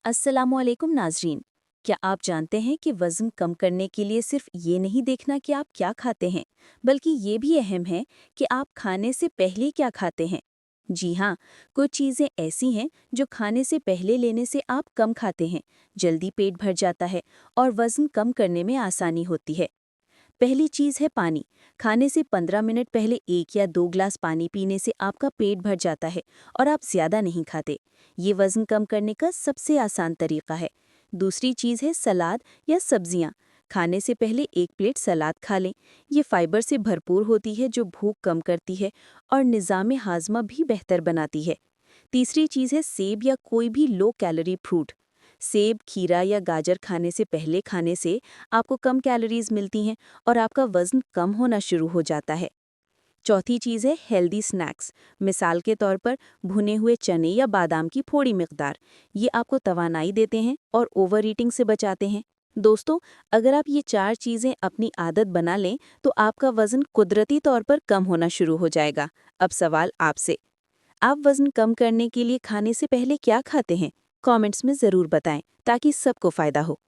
अस्सलामुअलैकुम नाजरीन। क्या आप जानते हैं कि वज़न कम करने के लिए सिर्फ ये नहीं देखना कि आप क्या खाते हैं, बल्कि ये भी अहम है कि आप खाने से पहले क्या खाते हैं। जी हाँ, कुछ चीज़ें ऐसी हैं जो खाने से पहले लेने से आप कम खाते हैं, जल्दी पेट भर जाता है और वज़न कम करने में आसानी होती है। पहली चीज़ है पानी। खाने से 15 मिनट पहले 1 या 2 ग्लास पानी पीने से आपका पेट भर जाता है और आप ज़्यादा नहीं खाते। ये वज़न कम करने का सबसे आसान तरीका है। दूसरी चीज़ है सलाद या सब्जियाँ। खाने से पहले 1 प्लेट सलाद खा लें। ये फाइबर से भरपूर होती है जो भूख कम करती है और निज़ाम हाजमा भी बेहतर बनाती है। तीसरी चीज़ है सेब या कोई भी लो कैलोरी फ्रूट। सेब, खीरा या गाजर खाने से पहले खाने से आपको कम कैलोरीज मिलती हैं और आपका वज़न कम होना शुरू हो जाता है। चौथी चीज़ है हेल्दी स्नैक्स। मिसाल के तौर पर भुने हुए चने या बादाम की थोड़ी मिकदार। ये आपको तवानाई देते हैं और ओवर ईटिंग से बचाते हैं। दोस्तों, अगर आप ये 4 चीज़ें अपनी आदत बना लें तो आपका वज़न कुदरती तौर पर कम होना शुरू हो जाएगा। अब सवाल आपसे, आप वज़न कम करने के लिए खाने से पहले क्या खाते हैं? कमेंट्स में ज़रूर बताएं ताकि सबको फ़ायदा हो।